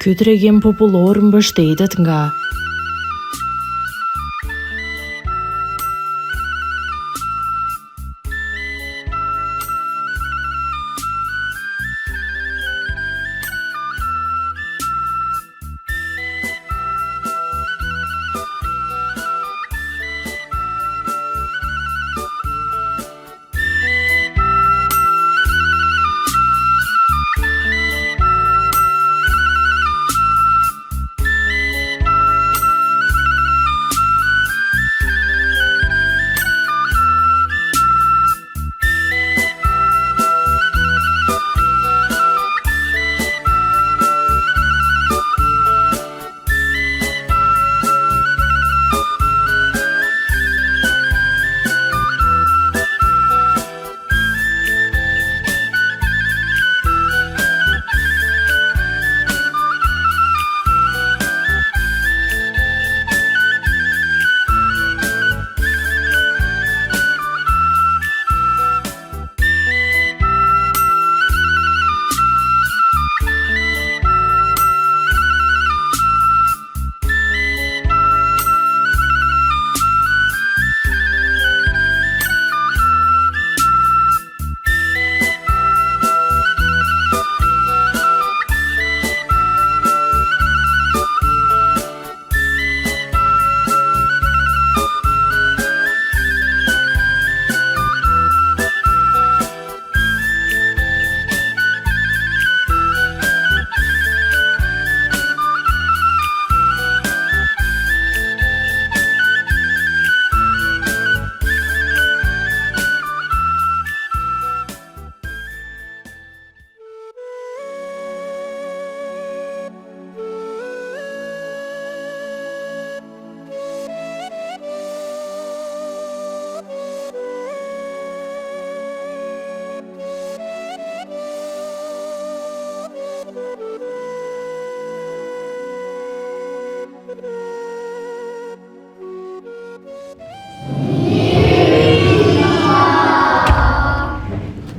Ky tregim popullor mbështetet nga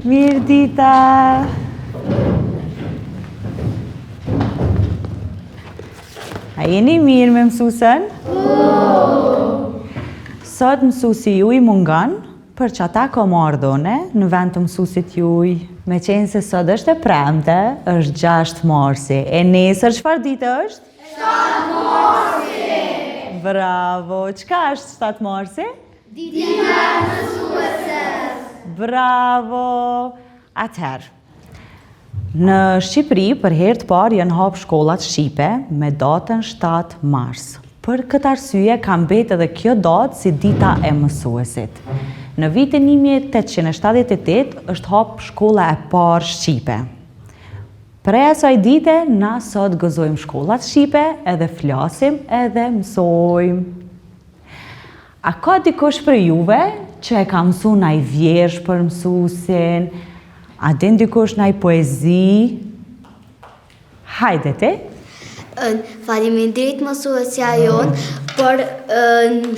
Mirë dita! A jeni mirë me mësusën? Sot mësusi ju i mungan, për që ata ko mardhone në vend të mësusit juj. Me qenë se sot është e premte, është 6 marsi. E nesër çfarë ditë është? 7 marsi! Bravo! Çka është 7 marsi? Dita e mësuesës! Bravo! Atëherë, në Shqipëri për herë të parë janë hapur shkollat shqipe me datën 7 mars. Për këtë arsye ka mbetë edhe kjo datë si dita e mësuesit. Në vitin 1878 është hapur shkolla e parë shqipe. Prej asaj dite, na sot gëzojmë shkollat shqipe, edhe flasim, edhe mësojmë. A ka dikush për juve që e ka mësu naj vjersh për mësusin? A din dikush naj poezi? Hajde ti? Faleminderit mësuesja jonë për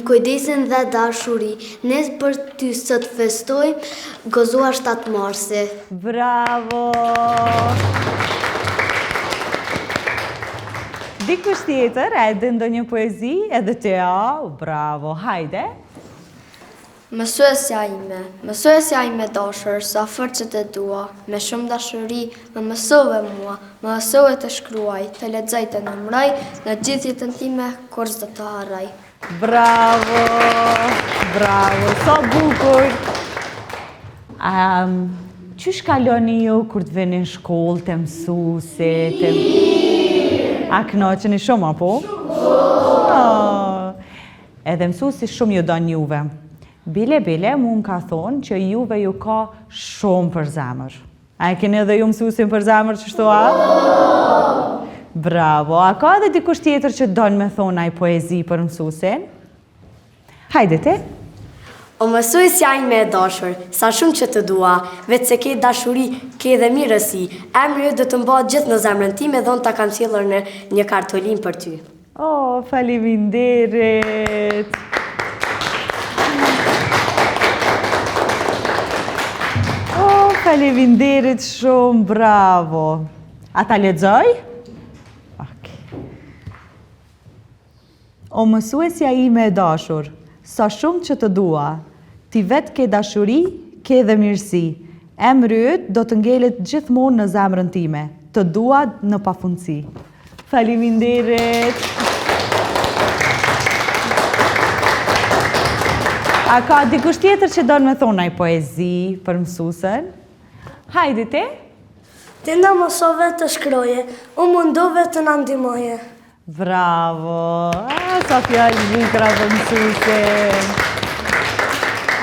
kujdesin dhe dashuri. Ne për ty sot festojmë gëzuar 7 marsi. Bravo! Dikush tjetër, a e din ndonjë poezi? Edhe ti, bravo, hajde! Mësuesja ime dashur, sa fort që të dua, me shumë dashuri, më mësove mua, më mësove të shkruaj, të lexoj të numëroj, në gjithë jetën time, kur s'do të harroj. Bravo, bravo, sa bukur! Qysh kaloni ju kur të veni në shkollë, të mësuesit? A kënaqeni shumë, apo? Edhe mësuesi shumë ju don juve. Bile, mu më ka thonë që juve ju ka shumë për zemër. A e keni edhe ju mësuesin për zemër qështu a? Bravo, a ka edhe dikush tjetër që don me thonë ai poezi për mësuesin? Hajde ti? O mësuesja ime e dashur, sa shumë që të dua, vetë se ke dashuri, ke dhe mirësi, emri ju do të mbahet gjithë në zemrën time dhe unë ta kam sjellur në një kartolin për ty. Oh, faleminderit! Oh, faleminderit shumë, bravo! A ta lexoj? O mësuesja ime e dashur, sa shumë që të dua, ti vetë ke dashuri, ke dhe mirësi. Emri yt do të ngelet gjithmonë në zemrën time, të dua në pafundësi. Faleminderit. A ka dikush tjetër që do me thonë ai poezi për mësuesen? Hajde ti. Ti na mësove të shkroje, u mundove të na ndihmoje. Bravo! Sa fjallë bukra për mësuesen.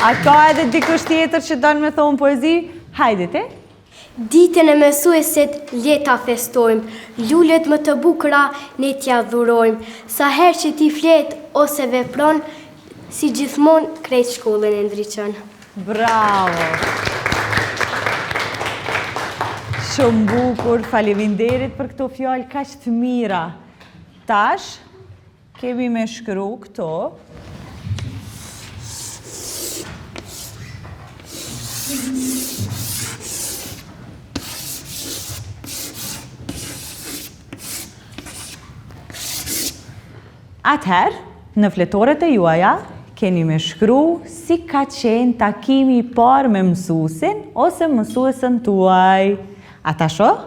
A ka edhe dikush tjetër që do me thonë poezi? Hajde ti. Ditën e mësuesit leta festojmë, lullet më të bukra ne t'ja dhurojmë. Sa herë që ti flet ose vepron, si gjithmonë krejt shkollën e ndriçon. Bravo! Shumë bukur, faleminderit për këto fjallë kaq të mira. Tash, kemi me shkru këto. Atëherë, në fletoret e juaja, keni me shkru si ka qenë takimi I parë me mësuesin ose mësuesën tuaj. Ata shoh?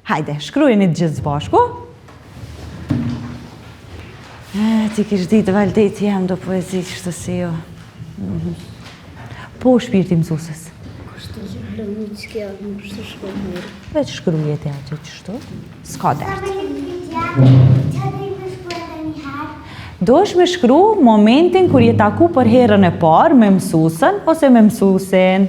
Hajde, shkrujeni të gjithë bashku. Ti kish ditë Valdeti jam do poezi kështu si jo. Po shpirti mësueses. Kështu që lëmi që kja më kështu shkollë. Veç shkruje ti atë qështu. S'ka dert. Do është me shkru momentin kur je taku për herën e parë me mësuesën ose me mësuesin.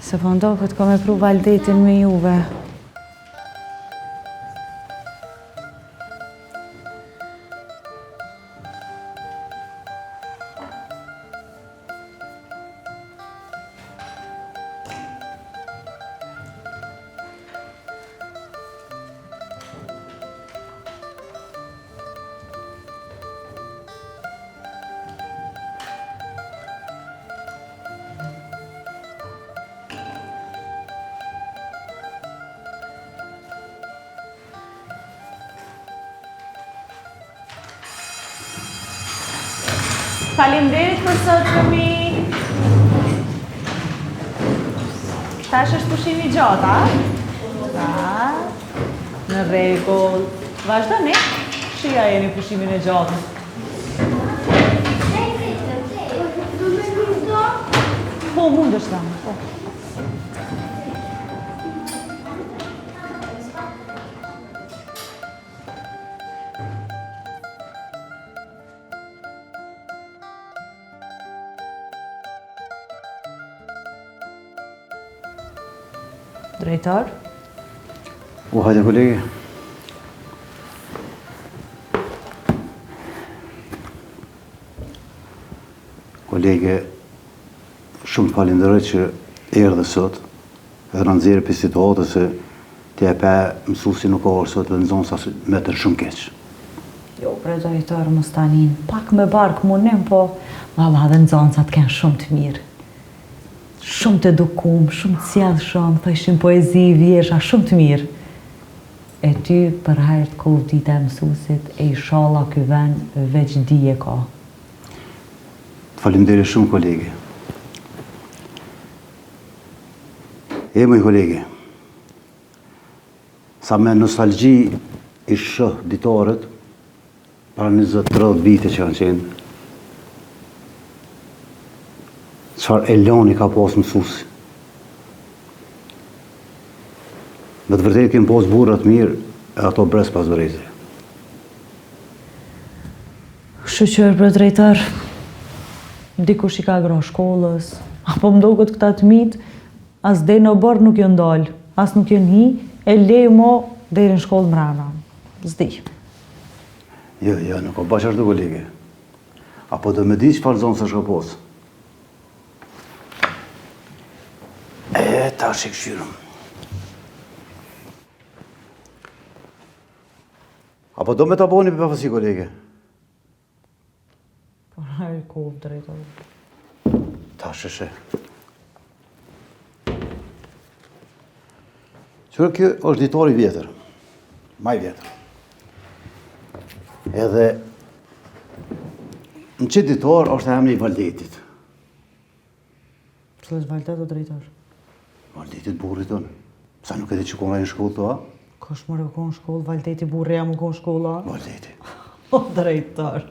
Se po ndohet ka me pru Valdetin me juve. Faleminderit për sot fëmi. Tash është pushimi gjatë, a? Në rregull. Vazhdoni. Shija jeni pushimin e gjatë. Po, mund është ta. Po. Drejtar? O, hajde kolege. Kolege, shumë falenderoj që erdhe sot, edhe në nxjerrë për situatës se t'ja pe mësuesi nuk ka orë sot dhe në zonë sa me tërë shumë keq. Jo, bre drejtar, mos tanin, pak me barkë munim, po valla dhe në zonë sa t'ken shumë të mirë. Shumë të edukum, shumë të sjellshëm, thëshin poezi, vjersha, shumë të mirë. E ty për hajrt kohë dita e mësuesit e inshallah ky vend veç dije ka. Të faleminderit shumë kolege. Moj kolege, sa me nostalgji I shoh ditarët para 20-30 vite që kanë qenë. Çfarë elani ka pas mësuesi. Me të vërtetë kemë pas burra të mirë e ato brez pas breze. Shqyqër për drejtar, dikush I ka gra shkollës, apo më duket këta të mitë, as dhe në bërë nuk jë ndalë, as nuk jë hi, e lejë mo deri në shkollë mrena. Zdi. Jo, nuk o bash ashtu kolege. Apo do me di çfarë zonë s'është ka pas. Tash e këshyrëm. Apo do me ta boni për pafësi, kolege? Po, hajë kohë, drejtar. Tash e she. Qërë kjo është ditori vjetër, maj vjetër. Edhe në që ditor është emri i Valdetit. Cëllës Valdet o drejtar? Valdetit burrit tonë. Sa nuk e di që kona në shkollë të a? Kosh më rëkon shkollë, Valdeti burri jam u kon shkolla? Valdeti. O drejtar.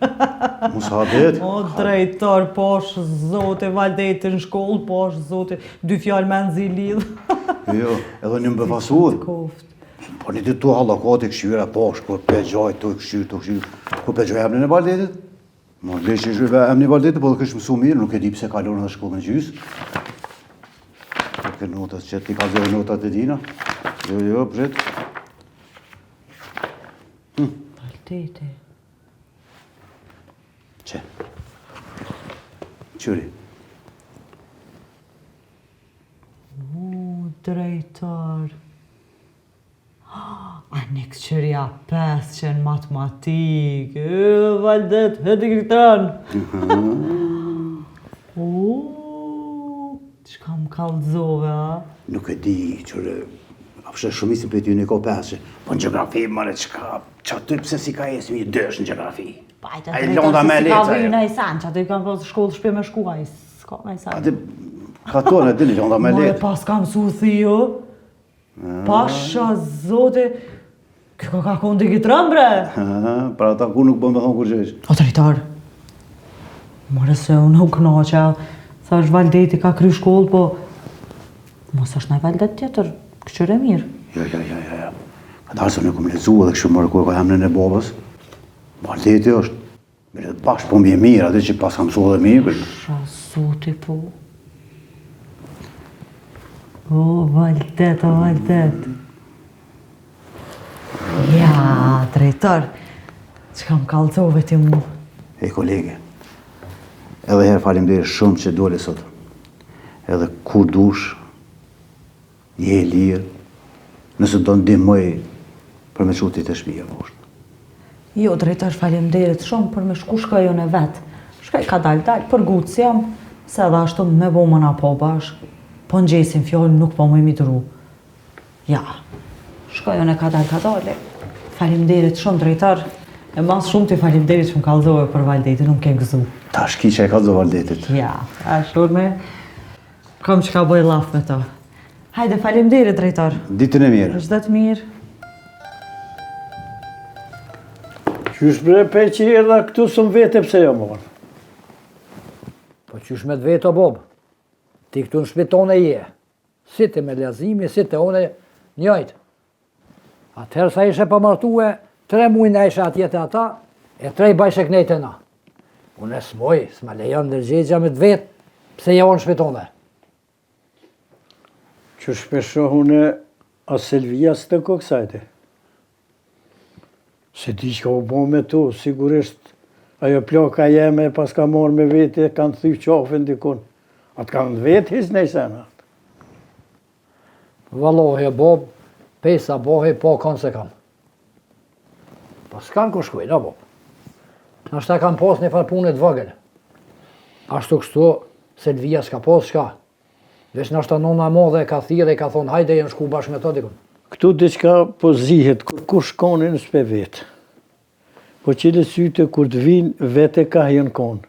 Musabet. O drejtar, posh zote Valdeti në shkollë, posh zote, 2 fjalë me nëzi lidh. Jo, edhe një mbefasuar. Koft. Po një ditë tu hallakati këshyra posh, kur pe gjaj, tu këshyr. Kur pe gjaj emrin e Valdetit? Mo lesh që emrin e Valdetit, po dhe kështë mësu mirë, nuk e di pse kalorën dhe shkollën gjys. Këtë notat që ti ka zërë notat e dina. Jo, bret. Valdeti. Që? Qëri? O, drejtar. Aneks qëria 5 që në matematik. Valdet, hëti kritan. O, qka më kallëzove, a? Nuk e di, qërë, apëshe shumisin për ty një ko 5, po në gjeografi, mare, që aty pëse si ka esi një dësh në gjeografi. Pajta Ai drejtar londa se me si ka leca, vëjë jo. në i sanë, që aty kanë pas shkollë shpe me shkuaj, s'ka me i sanë. Ati, ka tonë e dini, londa me More letë. pas kam su thio, pasha zote, kjo ka konë digitran bre. Pra ata ku nuk bën me thonë kur gjesh. O drejtar, more se unë u knoqa, thash Valdeti ka kry shkollë, po mos është në Valdet tjetër, këqyre mirë. Ja. Ka dalë se në kom lezu edhe kështu mërë kur ka emrin e babës. Valdeti është, mire bashkë po mje mirë, atë që pas kam su edhe mirë. Pasha zote po. O, Valdet. Ja, drejtar, që kam kallëzove ti mu. E kolege, edhe herë faleminderit shumë që dole sot. Edhe kur dush, je e lirë, nëse do ndihmoj për me qutit e shpija poshtë. Jo, drejtar, faleminderit shumë për me shku shkojën e vetë. Shkoj ka dal, për gucë jam, se edhe ashtu me bomën apo bashkë, po në gjesin fjallë nuk po më imitru. Ja, shkojën e ka dal. Faleminderit shumë, drejtar, e mas shumë të faleminderit që më kallëzove për Valdetin, nuk ke gëzu. Ta shki që e ka zë Valdetit. Ja, ashtu me, kam që ka bëj laf me ta. Hajde, faleminderit, drejtar. Ditën e mirë. Është të mirë. Qysh bre pe që erdha këtu së më vete pse jo morë? Po qysh me të vetë o Bob? Ti këtu në shpitone je. Si ti me lezimi, si ti one njëjtë. Atëherë sa ishe përmartue, 3 muaj në ishe atjetë ata, e 3 bajshe knejtë na. Unë e s'moj, s'ma lejon ndërgjegja me të vetë, pse jo në shpitone. Që shpeshohune a Selvija së të koksajte? Se di që ka u bo me tu, sigurisht ajo ploka jeme pas ka morë me vete, kanë thy qafën dikun. Atë kanë vetë hisë në i senat. Valohi Bob, pesa bohi po kanë se kam. Po s'kan ku shkuj, no Bob. Nashta kam pos një farë punët vëgël. Ashtu kështu, Selvija s'ka pos shka. Vesh nashta nona modhe e ka thire, e ka thonë hajde jenë shku bashkë me to dikun. Këtu diçka po zihet, kur shkonin s'pe vetë. Po qile syte kur të vinë, vete ka jenë konë.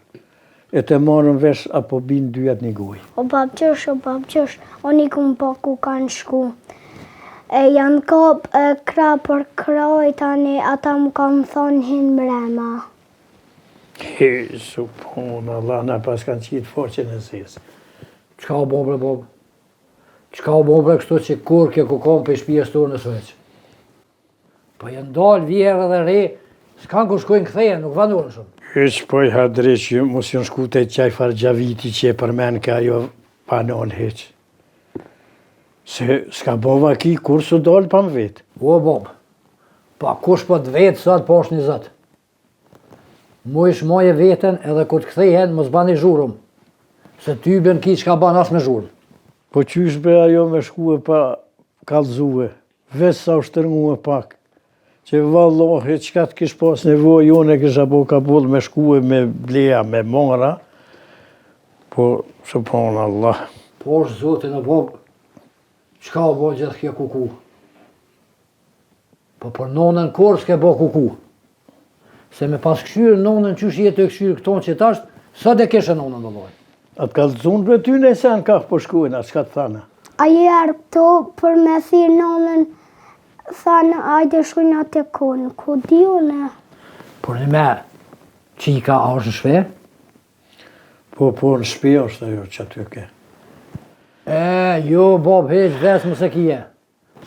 E të marën vesh apo binë dyjat një goj. O babqësh, oni ku më po ku kanë shku. E janë kap kra për kraj tani, ata më kanë thonë hinë mrema. Subhon Allah, na pas kanë qitë forqen e zesë. Qka u bo bre Bob? Qka u bo bre kështu që kur kjo ku kom për shpijes turë në sveq? Po jenë dalë vjerë dhe re, s'kan ku shkojnë këtheje, nuk vanurën shumë. Hyç poj hadre që mos jënë shku të qaj farë gjaviti që e përmen ka ajo panon heq. Se s'ka bova ki kur su dalë pa më vetë. O Bob, pa kush po të vetë sot po është një zëtë. Mu ish moje vetën edhe kur të kthehen mos bani zhurëm. Se ty bën ki që ka ban as me zhurëm. Po qysh be ajo me shku e pa kalzue, veç sa u shtërngu e pak. Që vallohi, qka të kish pas nevoj, unë e kisha po kapull me shku e me bleja, me mora. Po, subhanallah. Po është zotin e Bob, qka u bo gjithë kjo kuku? Po për nonën kur s'ke bo kuku. Se me pas këshyrë nonën qysh jetë e këshyrë këton që tashtë, sot e keshe nonën do loj. Atë kalëzun për ty në sen ka po shkujnë, atë shka të thana. A je arë këto për me thirë nonën, thanë, ajde shkujnë atë e konë, ku dio ne? Por një me, qika a është në shpe? Po, në shpi është ajo që aty ke. Jo, Bob, heq ves më se kije,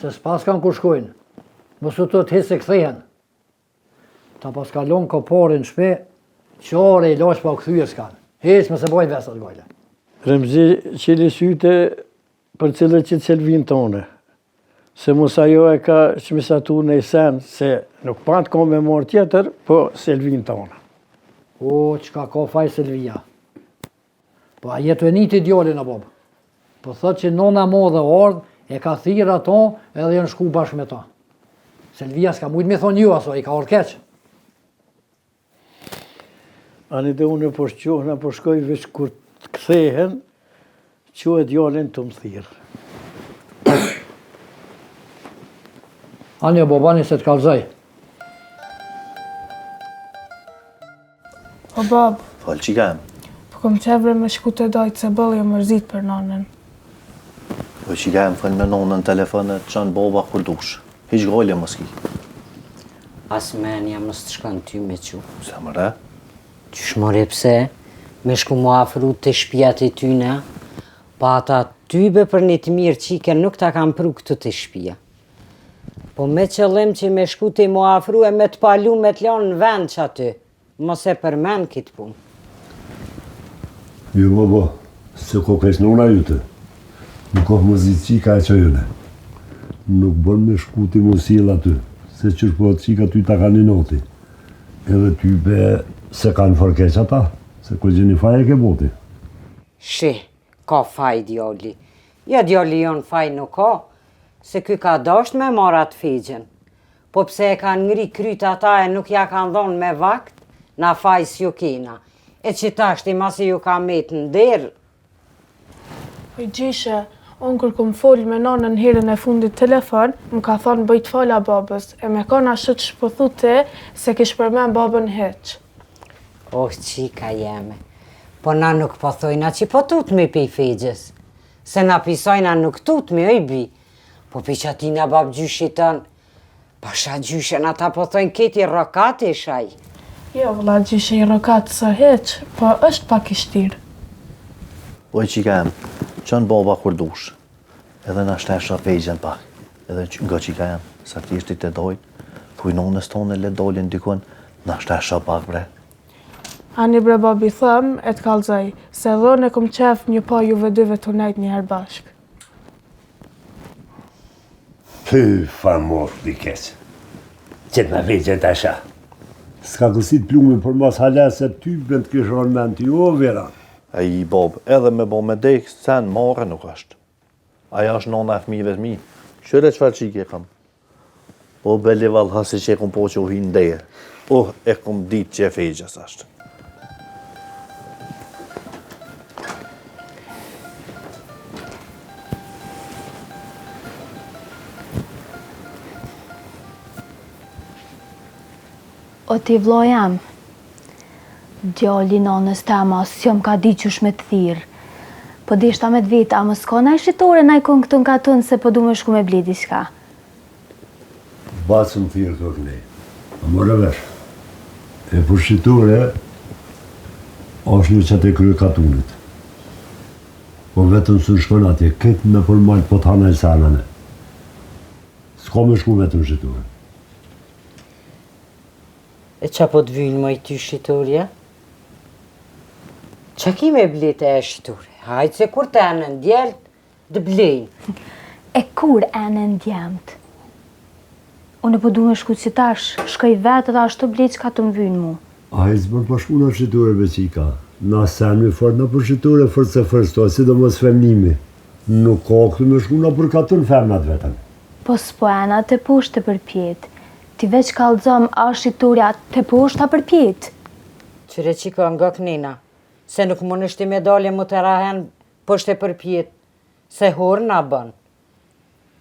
se s'pas kanë ku shkojnë. Mësu të të hisë e këthehen. Ta pas kalon koporin shpe, qare i loq pa u këthyje s'kanë. Heq më se bojnë vesat gojle. Remzi qili syte për cilët që të selvin tone. Se mos ajo e ka qmisatu në i sen, se nuk panë ka me morë tjetër, po selvin tone. O, qka ka faj Selvia. Po a jetu e niti djallin a Bob. Po thot që nona mo dhe ardh, e ka thirë ato edhe janë shku bashkë me ta. Selvia s'ka mujtë me thonë ju aso, i ka orë keqë. Ani dhe unë po shqohna, po shkoj veç kur të kthehen, që e djallin të më thirë. Ani o Bob, ani se të kalzaj. O bab, Falë që kam. po kom qevre me shku të dajtë se bëllë jo mërzit për nanën. Po që kam falë me nonën telefonet qanë baba kur dush. Hiq gojle mos ki. As menja mos të shkon ty me qu. Se më re? Qysh more pse? Me shku mu afru të shpijat e tyne, pa ata tybe për një të mirë qike nuk ta kam pru këtë të shpija. Po me qëllim që me shku të mu afru e me të palu me të lanë në vend që aty, mos e përmen këtë punë. Jo, baba, se ko kesh nona jute. Nuk ka mëzit qika e qajone. Nuk bën me shku të mosil aty, se që shpo të qika ty ta ka një noti. Edhe ty be se kanë fërkeq ata, se ko gjeni faj e ke boti. Shi, ka faj djali. Ja djali jonë faj nuk ka, se ky ka dasht me marat fejgjen. Po pse e kanë ngri kryt ata e nuk ja kanë dhonë me vakt, na faj s'ju kena. E që tashti masi ju ka metë në derë. O i gjishe, unë kër kom folë me nanën herën e fundit telefon, më ka thonë bëjt fala babës, e me kona shët shpëthu te se kish përmen babën heq. Oh, qika jeme. Po na nuk po thojna që po tut me pej fejgjes. Se na pisojna nuk tut me oj bi. Po pi që atina bab gjyshit tënë, pasha gjyshen ata po thojnë keti rokat e shaj. Jo, vëlla gjyshe i rokat së heq, po është pak i shtirë. Po që kam, qanë baba kur dush. Edhe na shtesha fejgjen pak. Edhe nga që kam, saktisht i të dojnë, thuj nonës tonë le dolin dikon, na shtesha pak bre. Ani bre babi thëm, e të kalzaj, se dhone kom qef një pa juve dyve të nejt një herë bashkë. Py, famor t'i keq. Qëtë me fejgjen të asha. S'ka kësit plume për mas halet se ty bënd këshon men t'i o vera. E i Bob, edhe me bo me dek, sen mare nuk është. Aja është nona e fmive të mi. Qëre qëfar qike kam. Po beli val hasi që e kom po që u hinë deje. E kom ditë që e fejgjes është. O ti vlo jam, djalli nanës tema, s'jom ka di qysh me të thirë. Po dishta me të vitë, a më s'ka na shqitore na i kon këtën ka tënë se po du me shku me bledi shka. Basë më thirë të kënej, a më rëvesh. E për shqitore, është një qatë e krye katunit. Po vetëm së shkon atje, këtë me përmajt po të hana i sanane. S'ka me shku vetëm shqitore. E qa po të vynë më i ty shqitorja? Qa ki me blete e shqitore? Hajtë se kur të enë ndjelët, dë blejnë. E kur enë ndjemët? Unë po du me shku që tash, shkoj vetë dhe ashtu blejtë që ka të më vynë mu. A i zbër pashku në shqitore beqika. Na sen me fort në për shqitore fort se fërsto, si do mos femnimi. Nuk ka këtu me shku në për katën femnat vetën. Po s'po ena të poshtë të përpjetë. Ti veç kalëzëm a shqitorja të poshtë të përpjetë. Qyre qiko nga kënina, se nuk më nështi me dalje më të rahen poshtë e përpjetë, se horë nga bënë.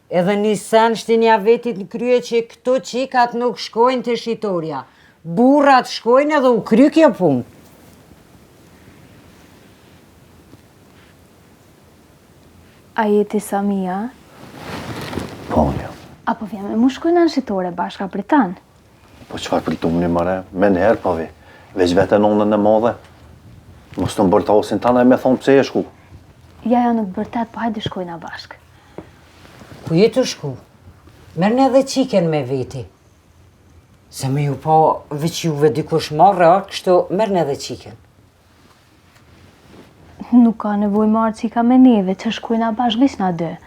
Edhe një sen shtinja vetit në krye që këto qikat nuk shkojnë të shitoria. Burrat shkojnë edhe u kry kjo punë. A jeti Samia? Po, një. Apo vjeme mu shkojnë në shitore bashka për tanë? Po qëfar përtum një mëre? Me njëherë, po vi. Veç vete nonën e madhe. Mos të më bërtasin tana e me thonë pse e shku. Ja nuk bërtet, po hajde shkojnë a bashkë. Ku je të shku? Mërnë edhe qiken me veti. Se me ju po veç juve dikush marrë, kështu mërnë edhe qiken. Nuk ka nevoj marrë qika me neve, që shkojnë a bashkë veç na dë.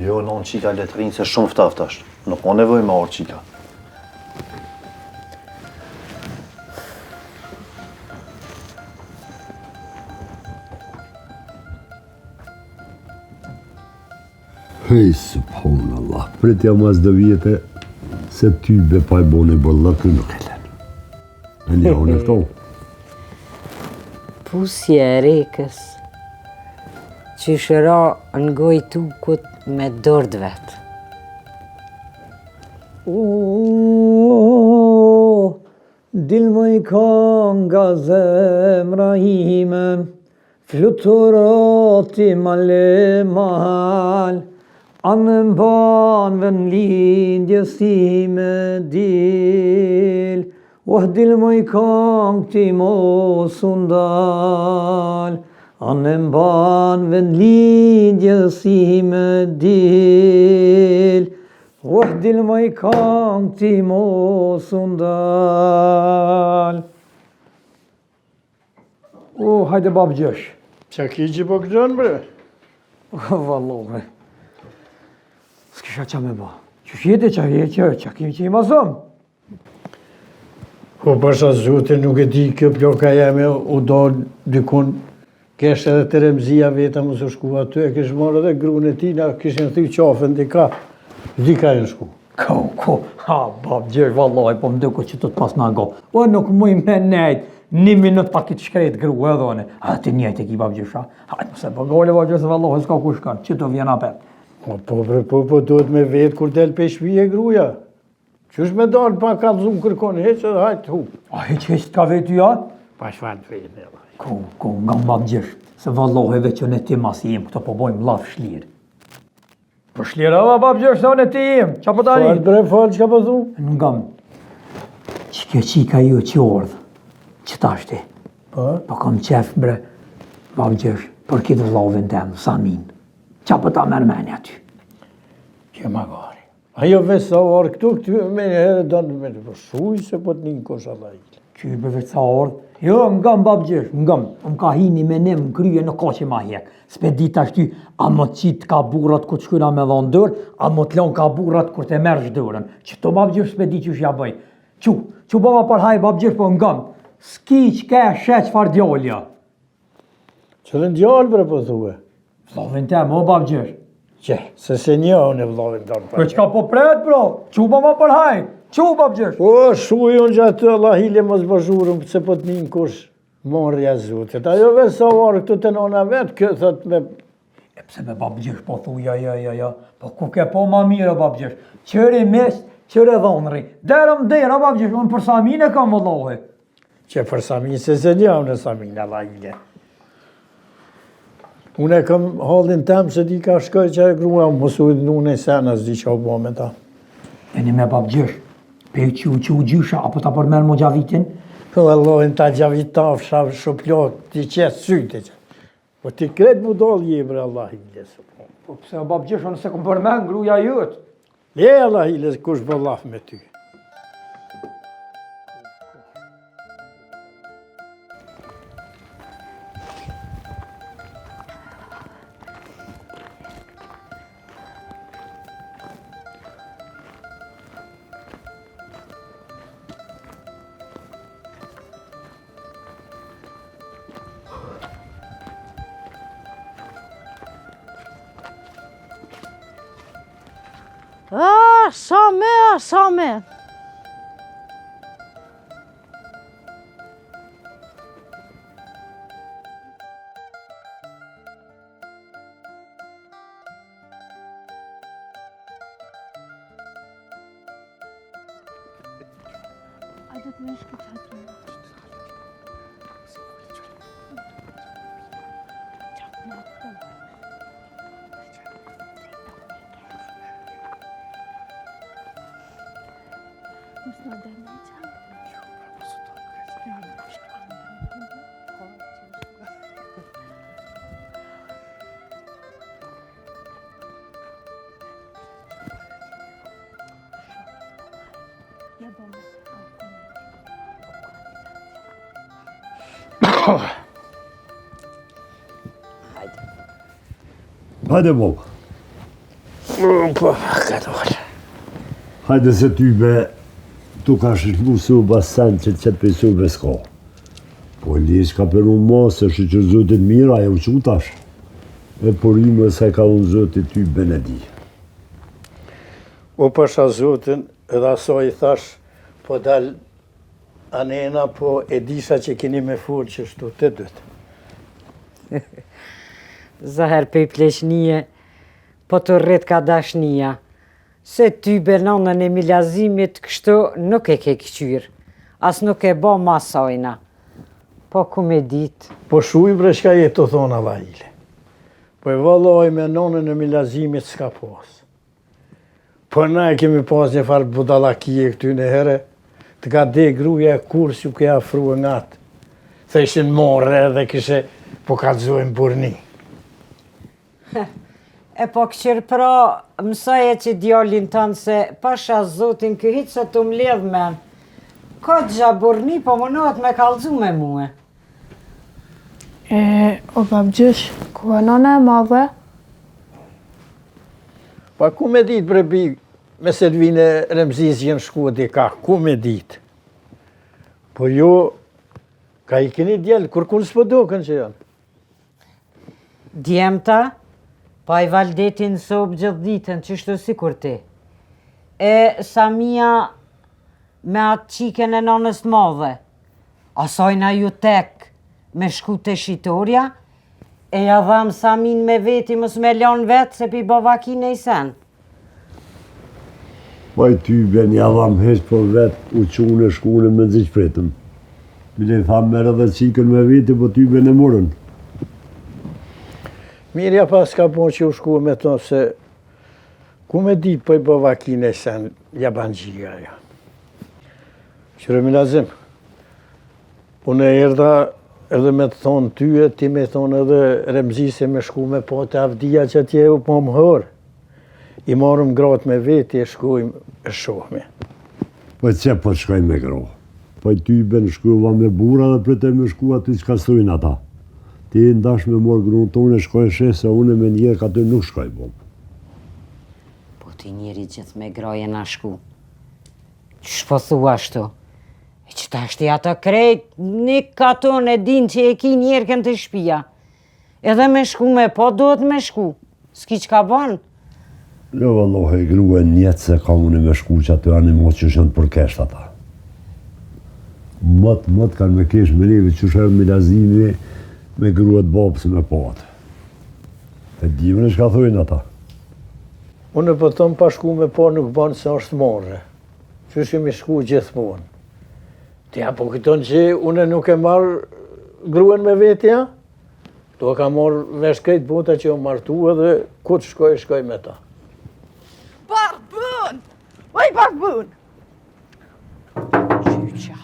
Jo, non qika letrinë se shumë ftaft është. Nuk ka nevoj marrë qika. Hej, subhanallah, pretja mas dhe vjetë se ty be pa i bone bëllëkë nuk e lenë. E një unë e këto. Pusje e rekës, që shëra në goj tukut me dërd vetë. Dil më i ka nga zemra ime, fluturati male mahal, anë mban vën lindjes time dil, dil më i ka këti mos undal, anë mban vën lindjes time dil, dil më i ka këti mos undal. Hajde babë gjesh. Qa ki që po këtën, bre? Vallohi. S'kisha qa me ba. Që shjete qa ki që i mazëm. Po përsa zote nuk e di kjo ploka jeme u do dykun kesh edhe të remzia veta më së shku aty, e kesh marrë edhe grune tina, kishin thy qafën dika, dika e në shku. Ko, ha, babë gjesh, vallohi, po më duko që të pas nga go. Po nuk muj me nejt. 1 minut pa kitë shkrejt grua edhe one. A të njëjt e ki babë gjysha. Hajtë mëse po gole babë gjysha vallohi, s'ka ku shkan, që të vjen apet. Po duhet me vetë kur del pe shpije gruja. Qysh me dalë pa ka të zumë kërkon, heq edhe hajtë hu. A heq t'ka vetë ja? Pa shfar të vetë e vaj. Ko, nga babë gjysh, se vallohi veç që në ti mas jem, këto po bojmë laf shlirë. Po shlirë ava babë gjysh, sa në ti jem, qa po tani? Falë bre, falë, qka po thu? Ngam, që kjo qika ju që ordhë. Që ta shti? Po kam qef, bre, babë gjesh, për kitë vlovin tem, Samin. Qa për ta mërmeni aty? Që ma gari. Ajo veç sa orë këtu me një herë do në me të përshuj, se po të një kosh alla ilë. Qybe veç sa orë? Jo, ngam, babë gjesh, ngam. Më ka hini me nem në kryje në ka që ma hjek. S'pe dit ashty, a më qitë ka burat ku të shkujna me dhonë dërë, a më të lonë ka burat kur të mersh dërën. Që to babë gjesh s'pe dit që shja bëj. Që baba për haj, babë gjesh, po ngam. S'ki që ke sheq far djallja. Qëllën djallë bre po thue? Vlovin tem, o babë gjesh. Qe, se se një unë e vlovin tem. Për qka po pret, bro? Quba ma për haj, quba babë gjesh. O, shuj unë gjatë të Allah hile mos bashurëm, se po të një kush morja zotit. Ajo vetë sa varë këtu të nona vetë, kjo thot me... E pse me babë gjesh po thuja, ja. Po ku ke po ma mire babë gjesh. Qëri mes, qëri dhonëri. Derëm dera babë gjesh, unë për Samin e kam vëllohi. Që për Samin, se një unë e Samin, Allah ile. Unë e kam halin tem se di ka shkoj që e grua, mësu unë e sena zdi që o bo me ta. E një me babë gjesh, pe që u gjysha, apo ta përmerë mo gjavitin? Po Allahin ta gjavit tafsha, shuplot, ti qesë syte që. Po ti kretë mu dollë je, bre Allah ile. Po pëse o babë gjesh, unë se kom përmerë gruja jëtë. Le Allah ile, kush bë laf me ty. Sa me. A do të më shku qatë? Hajde, Bob. Po, ka dole. Hajde se tybe, tu ka shishmusu basen që të qëtë pesu s'ka. Po Elies ka përru ma se shë që zotit mira e u qutash. E porime se ka unë zotit ty benedi. O pasha zotin, edhe aso i thash, po dal anena, po e disha që keni me folë që shtu të dëtë. Zahër për i pleqnije, po të rrit ka dashnija. Se ty benonën e milazimit kështu nuk e ke këqyrë, as nuk e bo masojna. Po ku me dit? Po shuj bre shka je të thona vajile. Po e valoj me nonën e milazimit s'ka pas. Po na e kemi pas një farë budalakije këty në herë, të ka de gruja kur s'ju ke afru e ngatë. Theshin morre dhe kishe po kalzojnë burni. E po këqyrë pra, mësoje që djallin tënë se pasha zotin këhit se të mledh men. Ka gjaburni, po mënohet me kalzu me muë. O babgjysh, ku e nona e madhe? Pa ku me dit bre bi, me Selvine Remziz jenë shku e dika, ku me dit? Po jo, ka i keni djellë, kur kun s'po doken që janë? Djemta, pa i valdetin sobë gjithë ditën, qështu si kur ti. E Samia me atë qiken e nonës të madhe, asajna ju tek me shku të shitoria, e ja dham Samin me veti mës me lanë vetë se pi bavakin e i sen. Pa i ty ben ja dham hesh po vetë u qunë e shkune me nëzë qpretëm. Bile i thamë merë dhe qiken me veti, po ty ben e morën. Mirja pas ka po që u shku me to se ku me dit për i bavakin e sen jabangjia ja. Qyre Milazim, unë e erda edhe me të thonë tyje, ti me thonë edhe Remzise me shku me po të avdia që atje u po më hërë. I marëm gratë me veti e shkujmë e shohme. Po që po të shkoj me gratë? Po i ty ben shkuva me bura dhe për të me shku aty që ka stojnë ata. Ti ndash me morë grunë tonë e shkoj shesë, se une me njerë ka të nuk shkoj bom. Po ti njeri gjithë me graje na shku. Qështë po thua ashtu? E që ta shti ata krejt, një katon e din që e ki njerëken të shpia. Edhe me shku me po, duhet me shku. S'ki që ka banë? Jo, vëllohe, grue njetë se ka une me shku që aty anë mos që shënë për kesht ata. Mëtë kanë me kesh me neve që shërë Milazimi me gruet babësë me patë. E dimën e shka thojnë ata. Unë po thëmë pa shku me po nuk banë se është morre. Që shemi shku gjithmonë. Tja po këton që unë nuk e marë gruen me vetja, to ka marë vesh krejt bota që o martu edhe ku të shkoj me ta. Barbun! Oj, Barbun! Qyqa.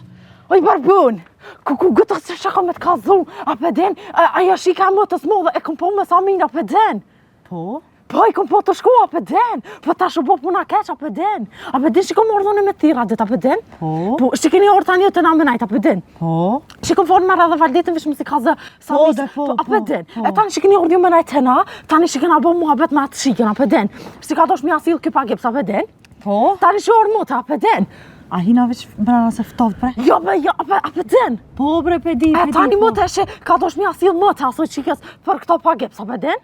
Oj, Barbun! Ku gëtës që shaka me të kazu, a pëden, aja shika më të smodhe, e këm po me Samin, a pëden. Po? Po, i këm po të shku, a pëden. Po, ta shu po puna keq, a pëden. A pëden, shikom ordhone me tira, dhe ta pëden. Po, shikini orë tani të namenajt, a pëden. Po? Shikom fornë marra dhe valdetin, vishmë si kaze Samin, a pëden. E tani shikini ordhjo me najt të na, tani shikina bo muhabet me atë shikin, a pëden. Shika dosh mi asil këpa gips, a pëden. Po? Tani shi orë muta, a pëden. A hina veç brana se ftovë pre? Jo, a pëden. Po, bre, pedi. E tani më të eshe, ka dosh mi asil më të aso qikës për këto pagips, a pëden?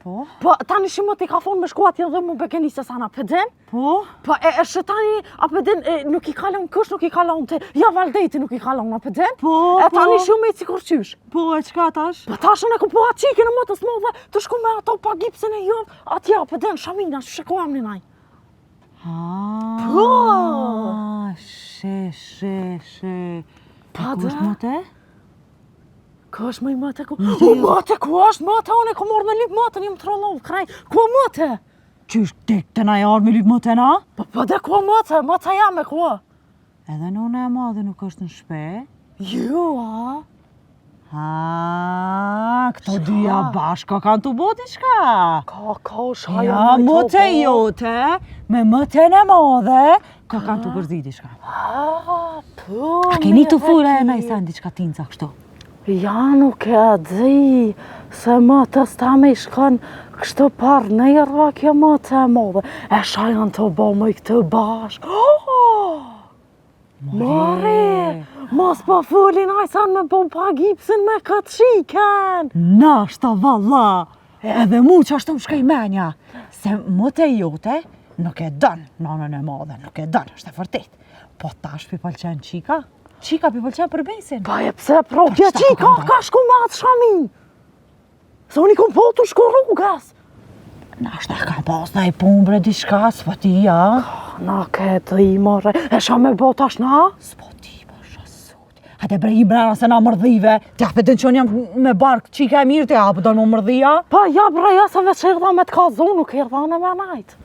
Po? Po, tani shi më t'i ka thonë me shkuat i dhe më bekeni se sana, a pëden? Po? Po, e shë tani, a pëden, nuk i kalon kësh, nuk i kalon të, ja valdejti nuk i kalon, a pëden? Po, e tani shi me i cikur qysh. Po, e qka tash? Po, tashën e ku po atë qikin e më të smove, të shku me ato pagipsin e jom, atja, a pëden, Shamina, shikohem një naj. Po, she, Ku është mote? Ku është mëj mote? Mote, ku është mote? Unë e ku morë me lypë mote, një më trollovë, kraj. Ku mote? Qysh të na jarë me lypë mote na? Po dhe ku mote? Mote jam e ku? Edhe nona e madhe nuk është në shpe? Jo, a? Këto dyja bashka kanë të boti shka? Ka, shaja ja, mote jote, me mëten e madhe, ka kanë të përzidi shka. A keni të fure e na i sen diqka tinca kështu? Ja, nuk e di, se mëtës ta me i shkon kështu par nerva kjo mëte e madhe. E shajan të bo me i këtë bashk. Mare, mos po fulin ajsan me po pa gipsin me këtë shiken. Nashta valla, edhe mu që ashtu më shkaj menja, se mëte jote nuk e dënë nanën e madhe, nuk e dënë, është e vërtet. Po tash pi pëlqen qika? Qika pi pëlqen për besin? Pa e pse propja qika ka shku matë shami. Se unë i kom po të shku rrugas. Nashta ka pas na i pumbre diçka, s'po ti, ja? Na ke të i more, e sha me bo tash na? S'po ti, po shasot. Hate bre i brana se na mërdhive, të apetën që unë jam me bark qika e mirë të apë, do në mërdhia? Pa ja bre, ja se veç erdha me të kazu, nuk erdha në me najt.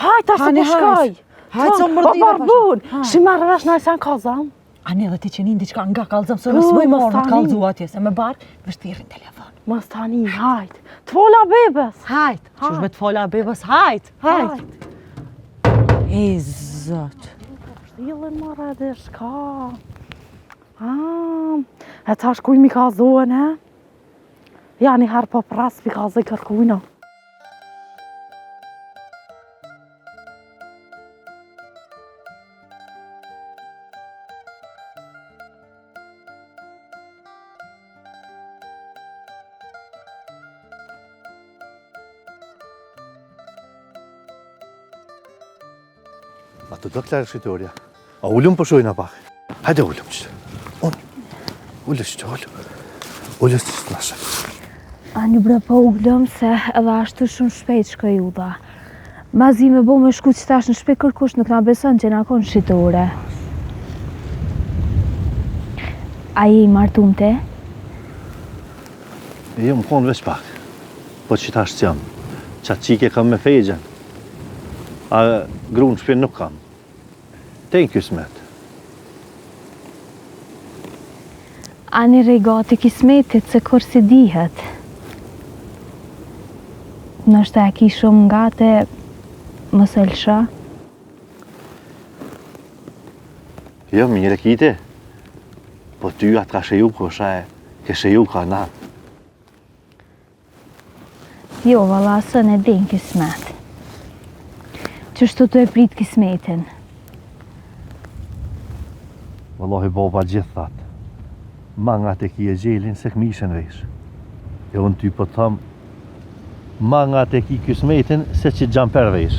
Hajt, ashtë të shkaj. Hajt, so mërdhive. O barbun, shi marrë vesh najt se në kazam. Ani edhe ti që një diqka nga kalzëm, se nësë mëj marrë në kalzu atje, se me bark, vështirin telefon. Mos tani, hajt. Të fola bebës. Hajt. Qush me të fola bebës, hajt. E zot. Shtillin marrë edhe shka. E tash kuj mi ka zohen, e? Ja, një herë po pras, pi ka zë kërkujna. A të do klarë shqitoria. A ullum për shojna pak. Hajde ullum qëtë. Ullum qëtë, ullum. Ullum qëtë të nashe. A një bre po ullum se edhe ashtu shumë shpejt shkoj u dha. Mazi me bo me shku që tash në shpejt kërkush nuk nga beson që nga konë shqitore. A je i martum te? Jo, më konë veç pak. Po që tash që jam. Qatë qike kam me fejgjen. A grunë shpejt nuk kam. Te në kismet. A një regati kismetit se kur si dihet. Nështë e ki shumë nga te mësë lësha? Jo, mire kite. Po ty atë ka sheju kësha e, ke sheju ka na. Jo, valla, së në din kismet. Qështu të e prit kismetin? Wallahi baba gjithë thatë. Mangat e ki e gjelin se këmishen vesh. E unë ty po thëmë, mangat e ki kismetin se që gjamper vesh.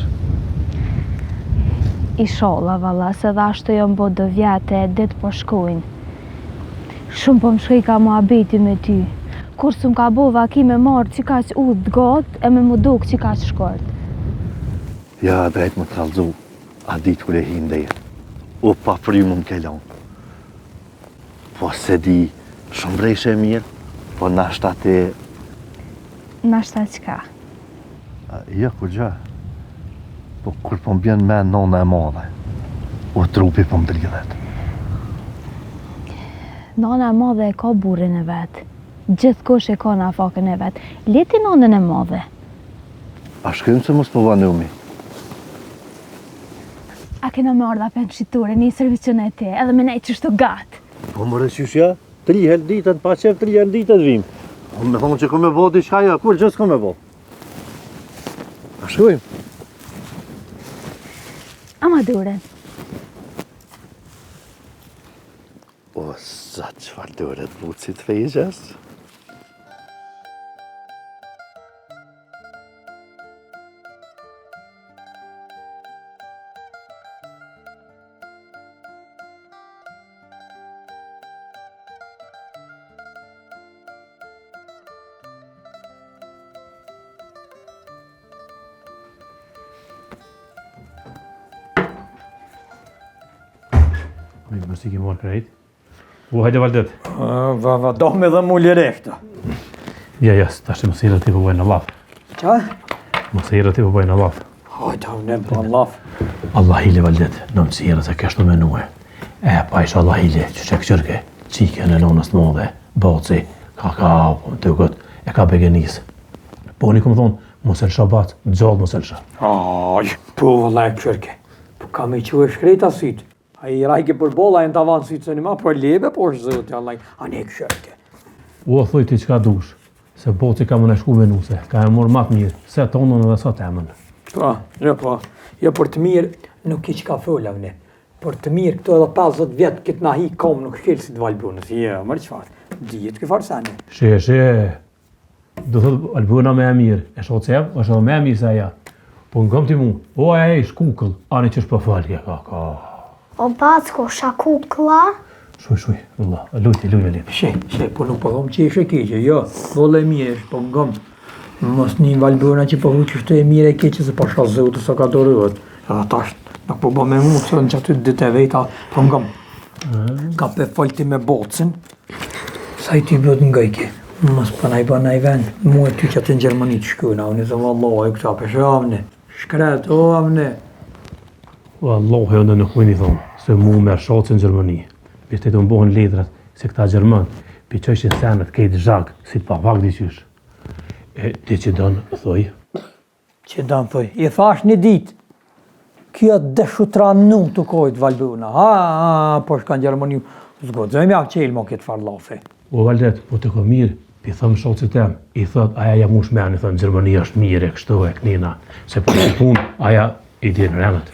I sholla, valla, se dhe ashtu jo mbo do vjete e ditë po shkojnë. Shumë po më shkoj ka mua beti me ty. Kur së më ka bova ki me marë që ka që u të gotë e me më dukë që ka që shkort. Ja, drejt më të kalzu, a ditë kër e hindeje. U pa frymë më kelon. Po se di, shumë brejshë e mirë, po nashta te... Nashta qka? Jo, kur gjë. Po kur po më bjen me nona e madhe, u trupi po më dridhet. Nona e madhe e ka burin e vetë. Gjithë kush e ka në afakën e vetë. Leti nonën e madhe. A shkrim se mos po vanumi? A kena me ardha për në shqiture, një servicion e te, edhe me nejtë qështu gatë. Po më rëqyshja, 3 herë ditët, pa qef 3 herë ditët vim. Me thonë që ko me bo diçka ja, kur gjësë ko me bo? A shkojmë? Ama duren. O, zatë qëfar duret bucit fejgjes? Mos i ke marrë krejt. hajde Valdet. Do me dhe mu lirekta. Ja, tash mos irë ti po bëjnë Allah. Qa? Mos irë ti po bëjnë Allah. Hajde, ne për Allah. Allah hile Valdet, në mësirë se kështu menue. Pa isha Allah hile, që këqërke, qike në nonës të modhe, boci, kakao, të këtë, e ka begenisë. Po një këmë thonë, mos e lësha batë, gjallë mos e lësha. Aj, po vëllaj këqërke. Po kam e që e shkrejta sytë. A i rajke për bolla e në tavan sytë se një ma për lebe, po është zëtë, Allah, a ne këqërke. U thuj ti qka dush, se boci ka më në shku menuse, ka e mor matë mirë, se tonën edhe sa temën. Po, jo për të mirë, nuk i qka fola vëne. Për të mirë këto edhe 50 vjetë këtë na hi kom nuk shkelë si të Valbunës. Jo, mërë qëfar, dijet këtë farsane. She, do thot Albuna me e mirë, e shotë se është edhe me e mirë se aja. Po në gëm ti mu, o aja e shkukull, ani që është për falke, ka. O backo, shakukla? Shuj, Allah, lujti, Lili. She, po nuk po gëm që ishe keqe, jo, vole e mirë, po gëm. Mos një Valbuna që po hu që shtë e mirë e keqe se po shkazotë sa ka dorëvët. Edhe tash, nuk po bë me mu, që në që aty dite vejta, po ngëm. Ka pe folti me bocin, sa i ty blot ngajke. Mos pënaj bënaj vend, mu e ty që atë në Gjermani të shkuna, unë i zëmë Allah, e këta peshe amne, shkret, o amne. O Allah, e në nuk mëni thonë, se mu me shotës në Gjermani. Pishtë të mbohën letrat, se këta Gjerman, pi që është senet kejtë zhak, si pa pak diqysh. E ti që donë, thoi? Që donë, thoi, i thash një ditë, kjo dëshutra nuk të kojtë Valbuna, po shka në Gjermani, zgodzëm ja qelë mo këtë farlafe. O Valdet, po të ko mirë, pi thëmë shotësit tem, i thët, aja ja mush meni, thënë, Gjermani është mirë, e kështu e kënina, se po të punë, aja i dinë rënët.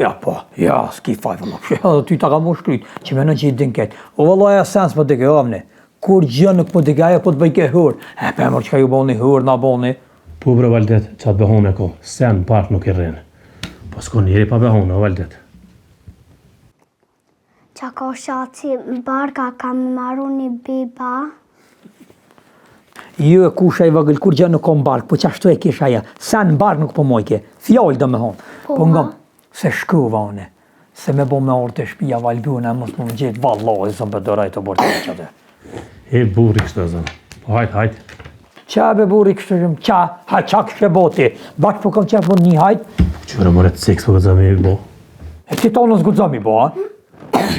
Ja, s'ki fajfë, edhe ty ta ka mu shkryt, që menon që i din ketë. O vëllo aja sens po të ke ovne, kur gjë nuk po të ke aja po të bëjke hur, pe mërë që ka ju boni hur, na boni. Po bre Valdet, qatë behone ko, sen park nuk i rënë. Po s'ko njeri pa behone, o Valdet. Qa ka shaci barka ka më maru një biba? Jo e kusha i vëgël, kur gjë nuk kom bark, po qashtu e kisha ja, sen bark nuk po mojke, fjall do me honë. Po ngëm, se shkuva une, se me bo me orë të shpia Valbuna, mos më gjithë valloj, zëmë për doraj të borë të qëtë. E buri kështë të zëmë, po hajt. Qa be buri kështë të zëmë, qa kështë e boti, baqë po kam qepë po një hajt. Qyre më retë seks po këtë zëmë i bo. E ti tonës këtë zëmë i bo, a?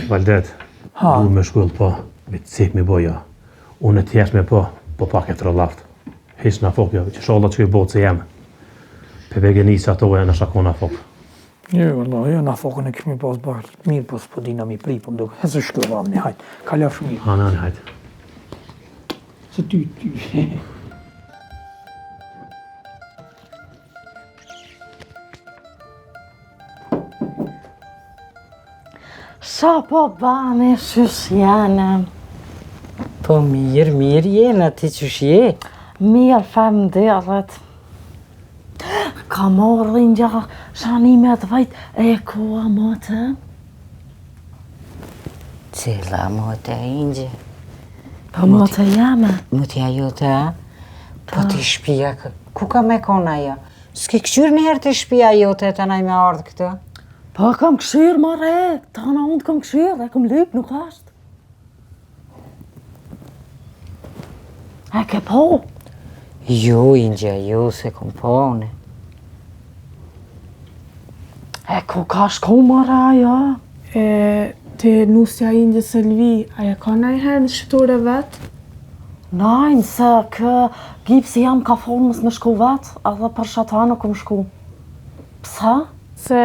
Valdet, du me shkull po, me të cik me boja, unë e tjesh me po pak e të rëllaftë. Hish në fokja, që sholla që i botë se jemë. Pe begenisë ato e në shakon në fokë. Jo, në fokën e këshmi pas bashkë, mirë po s'po dina mi pri, po më duke, e se shkull vam një hajtë, kalja shumë mirë. Në hajtë. Se ty. Sa po bane, shus janë? Po mirë jena, ti qësh je? Mirë, femdelet. Ka morë një shanimet vajt e koa motë? Cila motë e ingjë? Po motë jame? Motëja jote, a? Po ti shpia, ku ka me kona ja? S'ke këshyrë njëherë të shpia jote të naj me ardhë këtë? Po kam këshyrë, mare, ta na unë kam këshyrë, e kam lypë, nuk ashtë. E ke po? Jo, ingjë, jo, se kom po, une. E ku ka shku, mara, ja? Te nusja ingjë Selvi, aja ka najherë në shqiptore vetë? Najnë, se kë gipsi jam ka formës me shku vetë, edhe për shata nuk më shku. Psa? Se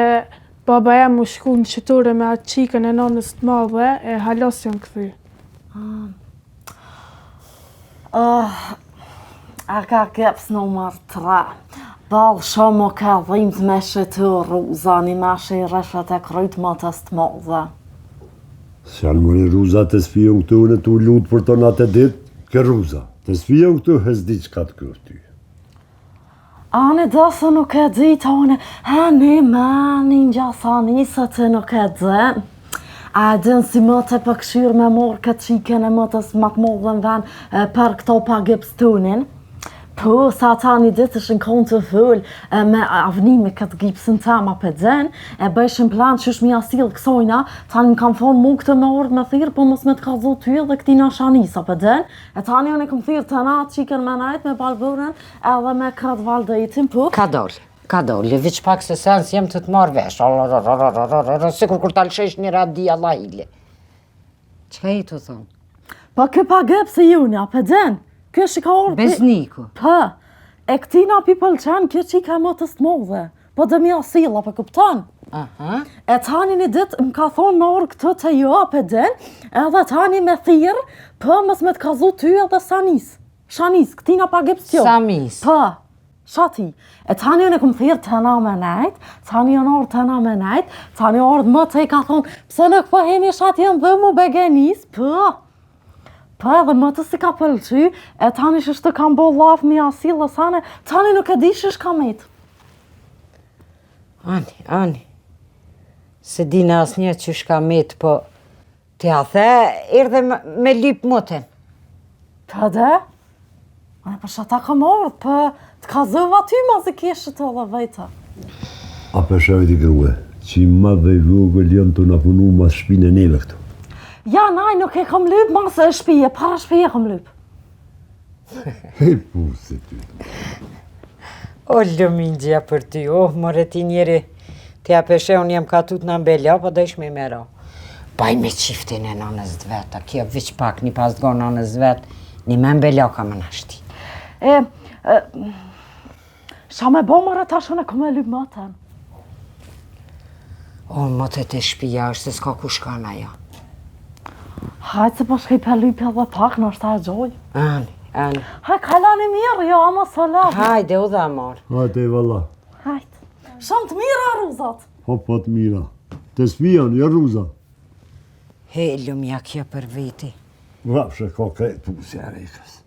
baba jam më shku në shqiptore me atë qikën e nonës të madhe, e halos janë këthy. A ka geps numër 3. Balë shumë ka dhimt me shëtë ruzani me shë i rëshët e kryt më të stë modhe. Se janë mëri ruzat të sfion këtu në të lutë për tonë atë ditë, ke ruza. Të sfion këtu hëzdi qka të kërty. Ane dësë nuk e di tonë, një menin gjasani se të nuk e di. A din si më të pëkshyrë me morë këtë qikën e më të smak modhen ven për këto pa gips tunin. Po Po, sa ta një ditë është në konë të full, me avnime këtë gipsën ta ma për dzen, e bëshën plan që është mi asil kësojna, tani më kam thonë mu këtë në orë me thirë, po mos me të kazu ty dhe këti në shanisa për dzen, e tani unë e kom thirë të natë qikën me najtë me balburën, edhe me këtë valdëjtin, po. Ka dollë, veç pak se sens jem të të marrë vesh, sikur kur t'alëshesh një radi Allah ile. Qka i të thonë? Pa kë pa gëpë se junja, për dzen. Kjo që ka orë... Bezniku. Pa, e këti na pi pëlqen, kjo që i ka më të smodhe. Po dhe mi asila, për kuptan. E tani një ditë më ka thonë në orë këtë të jo, për den, edhe tani me thirë, për mës me të kazu ty edhe Sanis. Shanis, këti na pa gëpës tjo. Samis. Pa, shati. E tani unë e këmë thirë të na me najtë, tani unë orë të na me najtë, tani orë më të i ka thonë, pëse në këpë heni shati jenë dhe mu begenis, Pa edhe më të si ka pëlqy, e tani që shtë kam bo lafë mi asilë sane, tani nuk e di që është kam etë. Ani, se di në asë një që është kam etë, po të ja the, erdhe me lypë mutën. Të dhe? Për shata kam orë, për të ka zëva ty ma zë keshë të dhe vejta. A për shavit i kërue, që ma dhe i vogël jam të në punu ma shpinë e neve këtu. Ja, naj, nuk e kam lypë, ma se shpije, para shpije kam lypë. Hej, puse ty. O, lëmingjja për ty, more ti njeri, të apeshe unë jem ka tut në mbelja, po dhe ishme i mero. Baj me qiftin e nënës dveta, kjo viç pak një pas t'go nënës vet, një me mbelja ka më nashti. Sha me bo mërë ta shone ku me lypë mëten. O, mëtet e shpija është se s'ka ku shkana ja. Hajtë se po shkej për lypja dhe pak, në është ta e gjoj. Ani. Hajtë, kalani mirë, jo, ama solat. Hajde, u dhe marë. Hajde, e valla. Hajtë. Shumë të mira, Ruzat. Hopat mira. Të smijan, ja Ruza. He, lumja kjo për veti. Vrapshe ka krejt puse e rekës.